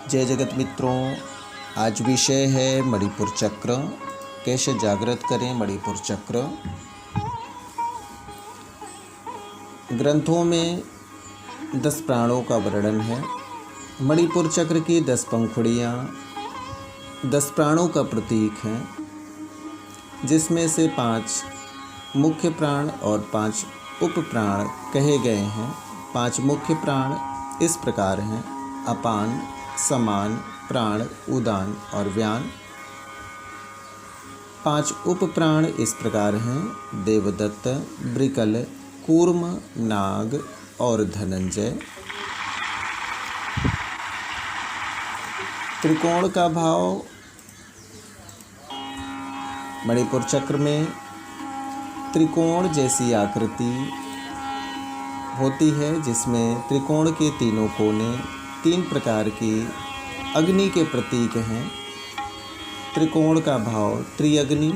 जय जगत मित्रों, आज विषय है मणिपुर चक्र। कैसे जागृत करें मणिपुर चक्र। ग्रंथों में 10 प्राणों का वर्णन है। मणिपुर चक्र की 10 पंखुड़ियाँ 10 प्राणों का प्रतीक हैं, जिसमें से 5 मुख्य प्राण और 5 उप प्राण कहे गए हैं। 5 मुख्य प्राण इस प्रकार हैं: अपान, समान, प्राण, उदान और व्यान। 5 उप प्राण इस प्रकार हैं: देवदत्त, ब्रिकल, कूर्म, नाग और धनंजय। त्रिकोण का भाव मणिपुर चक्र में त्रिकोण जैसी आकृति होती है, जिसमें त्रिकोण के तीनों कोने 3 प्रकार की अग्नि के प्रतीक हैं। त्रिकोण का भाव त्रिअग्नि।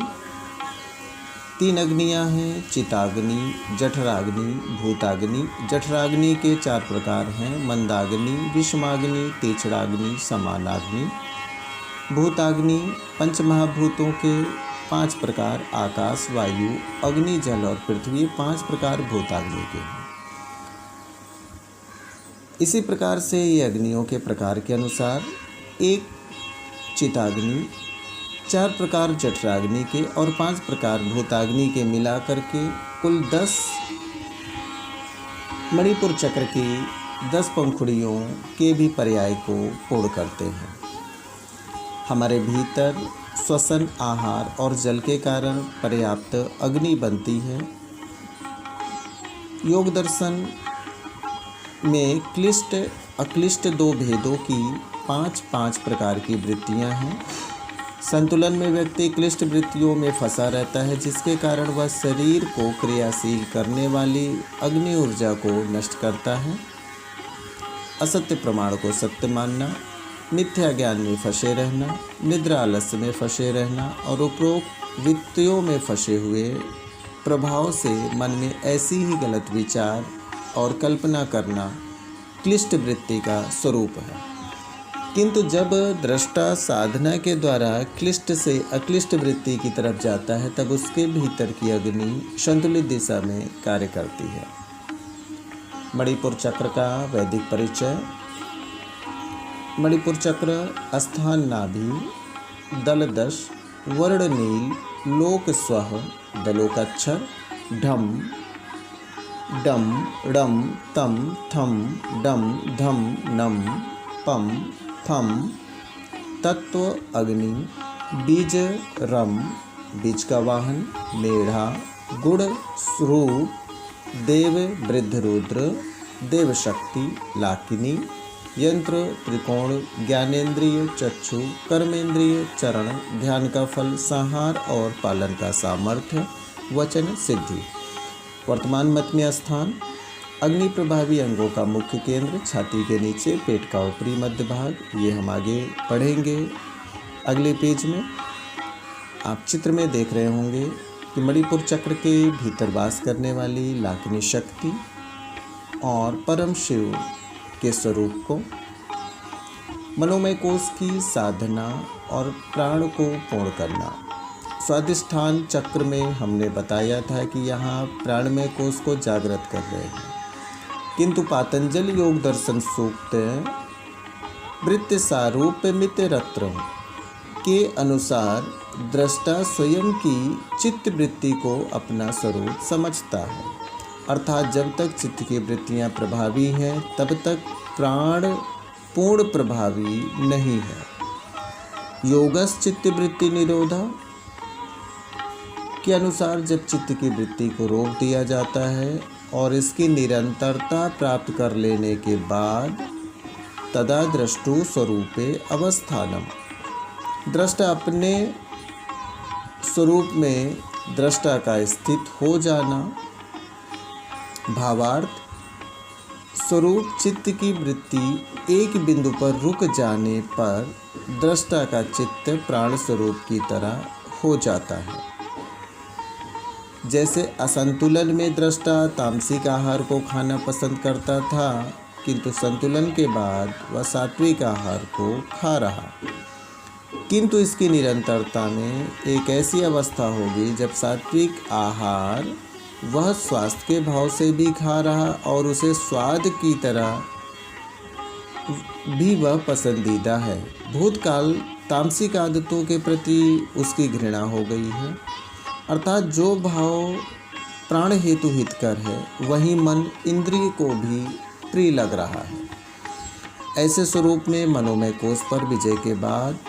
3 अग्नियाँ हैं: चिताग्नि, जठराग्नि, भूताग्नि। जठराग्नि के 4 प्रकार हैं: मंदाग्नि, विषमाग्नि, तीक्ष्णाग्नि, समानाग्नि। भूताग्नि पंचमहाभूतों के 5 प्रकार: आकाश, वायु, अग्नि, जल और पृथ्वी। 5 प्रकार भूताग्नि के हैं। इसी प्रकार से ये अग्नियों के प्रकार के अनुसार एक चिताग्नि, 4 प्रकार जठराग्नि के और 5 प्रकार भूताग्नि के मिलाकर के कुल 10 मणिपुर चक्र की 10 पंखुड़ियों के भी पर्याय को पूर्ण करते हैं। हमारे भीतर श्वसन, आहार और जल के कारण पर्याप्त अग्नि बनती है। योग दर्शन में क्लिष्ट अक्लिष्ट 2 भेदों की 5 प्रकार की वृत्तियां हैं। संतुलन में व्यक्ति क्लिष्ट वृत्तियों में फंसा रहता है, जिसके कारण वह शरीर को क्रियाशील करने वाली अग्नि ऊर्जा को नष्ट करता है। असत्य प्रमाण को सत्य मानना, मिथ्या ज्ञान में फंसे रहना, निद्रा आलस्य में फंसे रहना और उपरोक्त वृत्तियों में फंसे हुए प्रभाव से मन में ऐसी ही गलत विचार और कल्पना करना क्लिष्ट वृत्ति का स्वरूप है। किंतु जब दृष्टा साधना के द्वारा क्लिष्ट से अक्लिष्ट वृत्ति की तरफ जाता है, तब उसके भीतर की अग्नि संतुलित दिशा में कार्य करती है। मणिपुर चक्र का वैदिक परिचय। मणिपुर चक्र स्थान नाभि, दल दश, वर्ण नील, लोक स्वः, दलोकाक्षर ढम, डम, डम, तम, थम, डम, धम, नम, पम, थम। तत्व अग्नि, बीज रम, बीज का वाहन मेढ़ा, गुण स्वरूप, देव वृद्ध रुद्र, देव शक्ति लाकिनी। यंत्र त्रिकोण, ज्ञानेंद्रिय चक्षु, कर्मेंद्रिय चरण, ध्यान का फल संहार और पालन का सामर्थ्य, वचन सिद्धि। वर्तमान मत में स्थान अग्नि प्रभावी अंगों का मुख्य केंद्र छाती के नीचे, पेट का ऊपरी मध्य भाग। ये हम आगे पढ़ेंगे अगले पेज में। आप चित्र में देख रहे होंगे कि मणिपुर चक्र के भीतर वास करने वाली लाकिनी शक्ति और परम शिव के स्वरूप को, मनोमय कोश की साधना और प्राण को पूर्ण करना। स्वाधिष्ठान चक्र में हमने बताया था कि यहाँ प्राणमय कोश को जागृत कर रहे हैं, किंतु पातंजल योग दर्शन सूक्त वृत्ति सारूप्यमित रत्र के अनुसार दृष्टा स्वयं की चित्त वृत्ति को अपना स्वरूप समझता है। अर्थात जब तक चित्त की वृत्तियाँ प्रभावी हैं, तब तक प्राण पूर्ण प्रभावी नहीं है। योगस चित्त वृत्ति निरोधा के अनुसार जब चित्त की वृत्ति को रोक दिया जाता है और इसकी निरंतरता प्राप्त कर लेने के बाद तदा दृष्टु स्वरूपे अवस्थानम, दृष्टा अपने स्वरूप में दृष्टा का स्थित हो जाना। भावार्थ, स्वरूप चित्त की वृत्ति एक बिंदु पर रुक जाने पर दृष्टा का चित्त प्राण स्वरूप की तरह हो जाता है। जैसे असंतुलन में दृष्टा तामसिक आहार को खाना पसंद करता था, किंतु संतुलन के बाद वह सात्विक आहार को खा रहा। किंतु इसकी निरंतरता में एक ऐसी अवस्था होगी जब सात्विक आहार वह स्वास्थ्य के भाव से भी खा रहा और उसे स्वाद की तरह भी वह पसंदीदा है। भूतकाल तामसिक आदतों के प्रति उसकी घृणा हो गई है, अर्थात जो भाव प्राण हेतु हितकर है वही मन इंद्रिय को भी प्रिय लग रहा है। ऐसे स्वरूप में मनोमय कोश पर विजय के बाद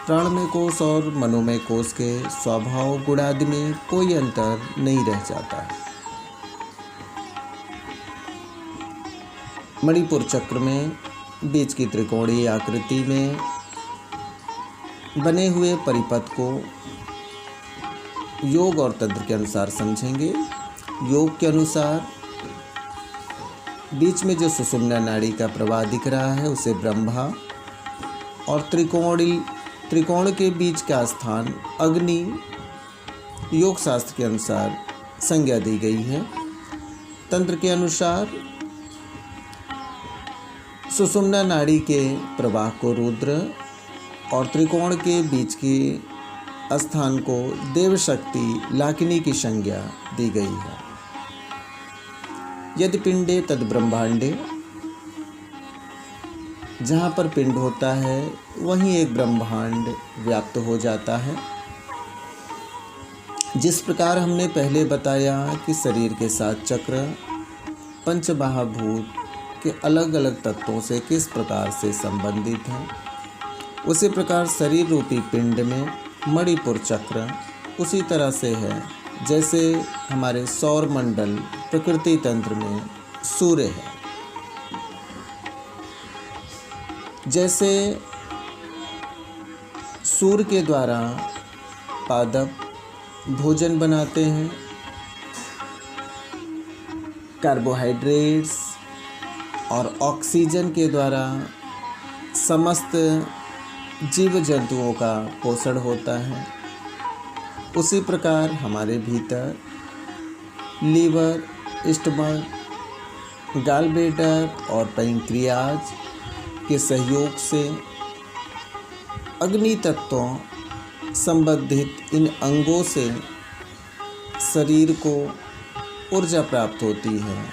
प्राणमय कोश और मनोमय कोश के स्वभाव गुणादि में कोई अंतर नहीं रह जाता है। मणिपुर चक्र में बीच की त्रिकोणीय आकृति में बने हुए परिपथ को योग और तंत्र के अनुसार समझेंगे। योग के अनुसार बीच में जो सुषुम्ना नाड़ी का प्रवाह दिख रहा है उसे ब्रह्मा और त्रिकोण के बीच का स्थान अग्नि योग शास्त्र के अनुसार संज्ञा दी गई है। तंत्र के अनुसार सुषुम्ना नाड़ी के प्रवाह को रुद्र और त्रिकोण के बीच के स्थान को देव शक्ति लाकिनी की संज्ञा दी गई है। यदि पिंडे तद ब्रह्मांडे, जहाँ पर पिंड होता है वहीं एक ब्रह्मांड व्याप्त हो जाता है। जिस प्रकार हमने पहले बताया कि शरीर के साथ चक्र पंचमहाभूत के अलग अलग तत्वों से किस प्रकार से संबंधित हैं, उसी प्रकार शरीर रूपी पिंड में मणिपुर चक्र उसी तरह से है जैसे हमारे सौर मंडल प्रकृति तंत्र में सूर्य है। जैसे सूर्य के द्वारा पादप भोजन बनाते हैं, कार्बोहाइड्रेट्स और ऑक्सीजन के द्वारा समस्त जीव जंतुओं का पोषण होता है, उसी प्रकार हमारे भीतर लीवर, स्टमक, गॉलब्लैडर और पैंक्रियाज के सहयोग से अग्नि तत्वों संबंधित इन अंगों से शरीर को ऊर्जा प्राप्त होती है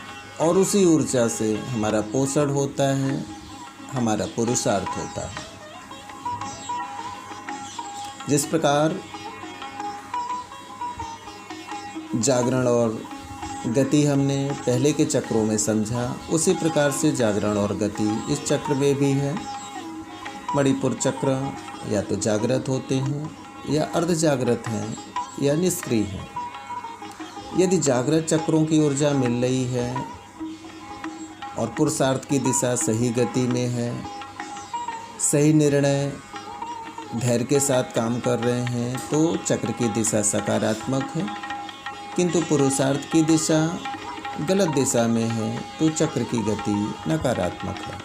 और उसी ऊर्जा से हमारा पोषण होता है, हमारा पुरुषार्थ होता है। जिस प्रकार जागरण और गति हमने पहले के चक्रों में समझा, उसी प्रकार से जागरण और गति इस चक्र में भी है। मणिपुर चक्र या तो जागृत होते हैं या अर्ध जागृत हैं या निष्क्रिय हैं। यदि जागृत चक्रों की ऊर्जा मिल रही है और पुरुषार्थ की दिशा सही गति में है, सही निर्णय धैर्य के साथ काम कर रहे हैं, तो चक्र की दिशा सकारात्मक है। किंतु पुरुषार्थ की दिशा गलत दिशा में है तो चक्र की गति नकारात्मक है।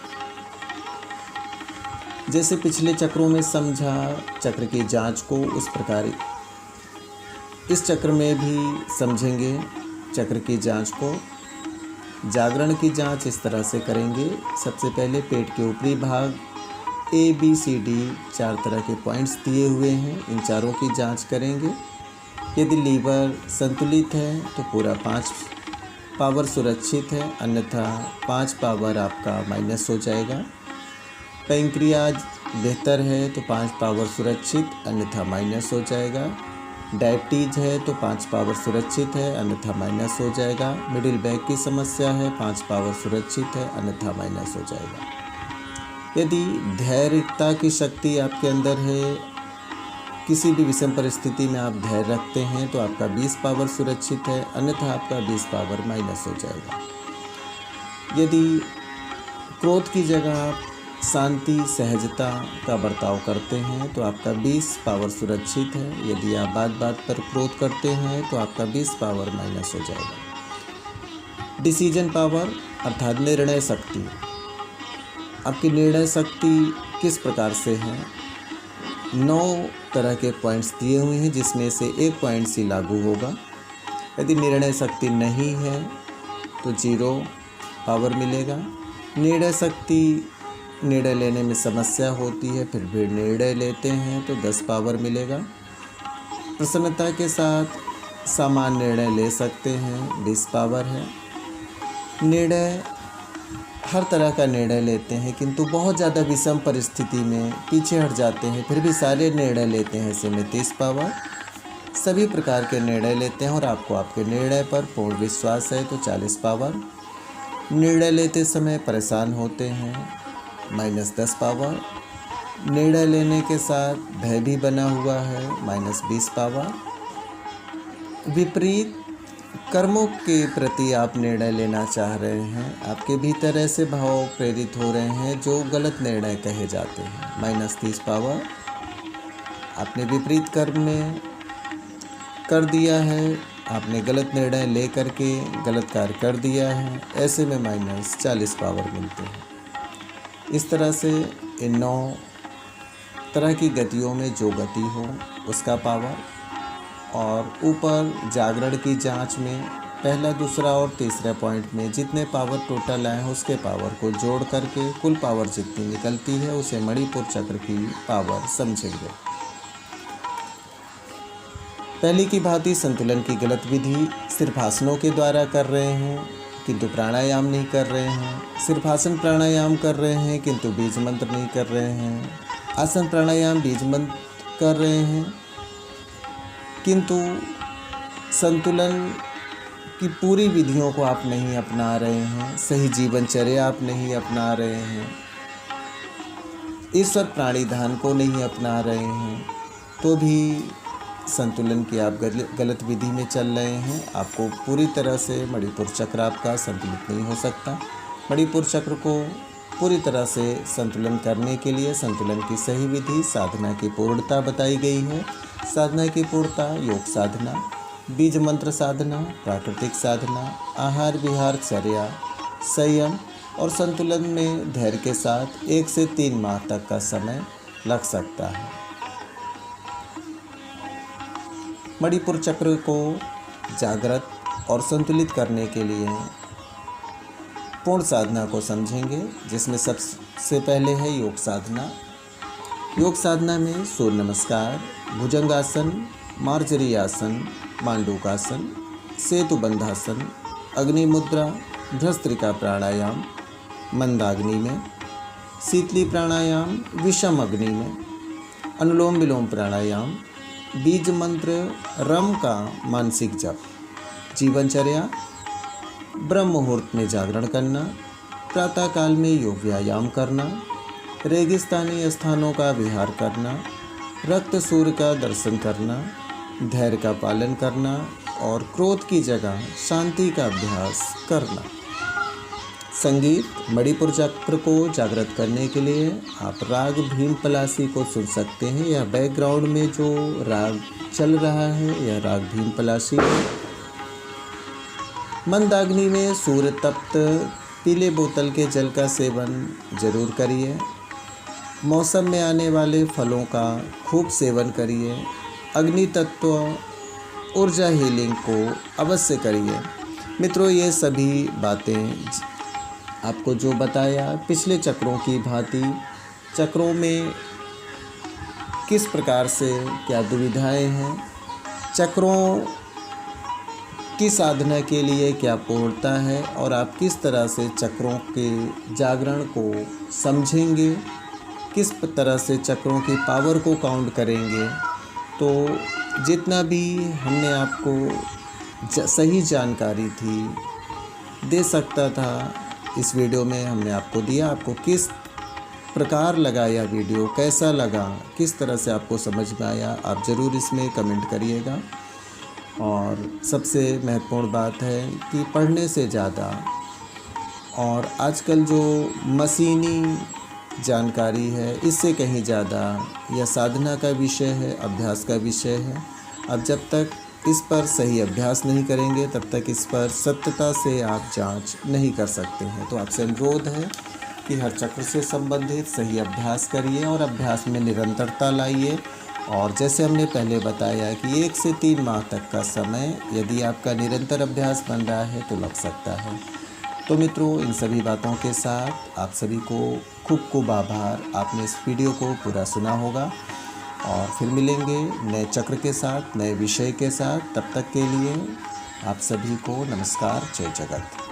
जैसे पिछले चक्रों में समझा चक्र की जांच को, उस प्रकार इस चक्र में भी समझेंगे चक्र की जांच को। जागरण की जांच इस तरह से करेंगे। सबसे पहले पेट के ऊपरी भाग ABCD 4 तरह के पॉइंट्स दिए हुए हैं, इन चारों की जांच करेंगे। यदि लीवर संतुलित है तो पूरा 5 पावर सुरक्षित है, अन्यथा 5 पावर आपका माइनस हो जाएगा। पैंक्रियाज बेहतर है तो 5 पावर सुरक्षित, अन्यथा माइनस हो जाएगा। डायबिटीज है तो 5 पावर सुरक्षित है, अन्यथा माइनस हो जाएगा। मिडिल बैक की समस्या है, 5 पावर सुरक्षित है, अन्यथा माइनस हो जाएगा। यदि धैर्यता की शक्ति आपके अंदर है, किसी भी विषम परिस्थिति में आप धैर्य रखते हैं तो आपका 20 पावर सुरक्षित है, अन्यथा आपका 20 पावर माइनस हो जाएगा। यदि क्रोध की जगह आप शांति सहजता का बर्ताव करते हैं तो आपका 20 पावर सुरक्षित है। यदि आप बात बात पर क्रोध करते हैं तो आपका 20 पावर माइनस हो जाएगा। डिसीजन पावर अर्थात निर्णय शक्ति, आपकी निर्णय शक्ति किस प्रकार से है। 9 तरह के पॉइंट्स दिए हुए हैं जिसमें से एक पॉइंट ही लागू होगा। यदि निर्णय शक्ति नहीं है तो 0 पावर मिलेगा। निर्णय शक्ति, निर्णय लेने में समस्या होती है फिर भी निर्णय लेते हैं तो 10 पावर मिलेगा। प्रसन्नता के साथ सामान्य निर्णय ले सकते हैं, 20 पावर है। निर्णय, हर तरह का निर्णय लेते हैं किंतु बहुत ज़्यादा विषम परिस्थिति में पीछे हट जाते हैं फिर भी सारे निर्णय लेते हैं, ऐसे में 30 पावर। सभी प्रकार के निर्णय लेते हैं और आपको आपके निर्णय पर पूर्ण विश्वास है तो 40 पावर। निर्णय लेते समय परेशान होते हैं, -10 पावर। निर्णय लेने के साथ भय भी बना हुआ है, -20 पावर। विपरीत कर्मों के प्रति आप निर्णय लेना चाह रहे हैं, आपके भीतर ऐसे भाव प्रेरित हो रहे हैं जो गलत निर्णय कहे जाते हैं, -30 पावर। आपने विपरीत कर्म में कर दिया है, आपने गलत निर्णय ले करके गलत कार्य कर दिया है, ऐसे में -40 पावर मिलते हैं। इस तरह से इन 9 तरह की गतियों में जो गति हो उसका पावर, और ऊपर जागरण की जांच में पहला, दूसरा और तीसरा पॉइंट में जितने पावर टोटल आए हैं उसके पावर को जोड़ करके कुल पावर जितनी निकलती है उसे मणिपुर चक्र की पावर समझेंगे। पहले की भांति संतुलन की गलत विधि सिर्फ आसनों के द्वारा कर रहे हैं किंतु प्राणायाम नहीं कर रहे हैं, सिर्फ आसन प्राणायाम कर रहे हैं किंतु बीज मंत्र नहीं कर रहे हैं, आसन प्राणायाम बीज मंत्र कर रहे हैं किंतु संतुलन की पूरी विधियों को आप नहीं अपना रहे हैं, सही जीवनचर्या आप नहीं अपना रहे हैं, ईश्वर प्राणिधान को नहीं अपना रहे हैं, तो भी संतुलन की आप गलत विधि में चल रहे हैं। आपको पूरी तरह से मणिपुर चक्र आपका संतुलित नहीं हो सकता। मणिपुर चक्र को पूरी तरह से संतुलन करने के लिए संतुलन की सही विधि, साधना की पूर्णता बताई गई है। साधना की पूर्णता योग साधना, बीज मंत्र साधना, प्राकृतिक साधना, आहार विहार चर्या, संयम और संतुलन में धैर्य के साथ 1 से 3 माह तक का समय लग सकता है। मणिपुर चक्र को जागृत और संतुलित करने के लिए पूर्ण साधना को समझेंगे, जिसमें सबसे पहले है योग साधना। योग साधना में सूर्य नमस्कार, भुजंगासन, मार्जरी आसन, मांडूकासन, सेतुबंधासन, अग्नि मुद्रा, भ्रस्त्रिका प्राणायाम मंदाग्नि में, शीतली प्राणायाम विषम अग्नि में, अनुलोम विलोम प्राणायाम, बीज मंत्र रम का मानसिक जप, जीवनचर्या ब्रह्म मुहूर्त में जागरण करना, प्रातःकाल में योग व्यायाम करना, रेगिस्तानी स्थानों का विहार करना, रक्त सूर्य का दर्शन करना, धैर्य का पालन करना और क्रोध की जगह शांति का अभ्यास करना। संगीत, मणिपुर चक्र को जागृत करने के लिए आप राग भीम पलासी को सुन सकते हैं। यह बैकग्राउंड में जो राग चल रहा है यह राग भीम पलासी है। मंदाग्नि में सूर्य तप्त पीले बोतल के जल का सेवन जरूर करिए। मौसम में आने वाले फलों का खूब सेवन करिए। अग्नि तत्व ऊर्जा हीलिंग को अवश्य करिए। मित्रों, ये सभी बातें आपको जो बताया पिछले चक्रों की भांति चक्रों में किस प्रकार से क्या दुविधाएं हैं, चक्रों की साधना के लिए क्या पूर्णता है और आप किस तरह से चक्रों के जागरण को समझेंगे, किस तरह से चक्रों की पावर को काउंट करेंगे। तो जितना भी हमने आपको सही जानकारी थी दे सकता था इस वीडियो में हमने आपको दिया। आपको किस प्रकार लगा यह वीडियो, कैसा लगा, किस तरह से आपको समझ में आया, आप ज़रूर इसमें कमेंट करिएगा। और सबसे महत्वपूर्ण बात है कि पढ़ने से ज़्यादा और आजकल जो मशीनी जानकारी है इससे कहीं ज़्यादा यह साधना का विषय है, अभ्यास का विषय है। अब जब तक इस पर सही अभ्यास नहीं करेंगे तब तक इस पर सत्यता से आप जांच नहीं कर सकते हैं। तो आपसे अनुरोध है कि हर चक्र से संबंधित सही अभ्यास करिए और अभ्यास में निरंतरता लाइए। और जैसे हमने पहले बताया कि 1 से 3 माह तक का समय यदि आपका निरंतर अभ्यास बन रहा है तो लग सकता है। तो मित्रों, इन सभी बातों के साथ आप सभी को खूब खूब आभार। आपने इस वीडियो को पूरा सुना होगा और फिर मिलेंगे नए चक्र के साथ, नए विषय के साथ। तब तक के लिए आप सभी को नमस्कार। जय जगत।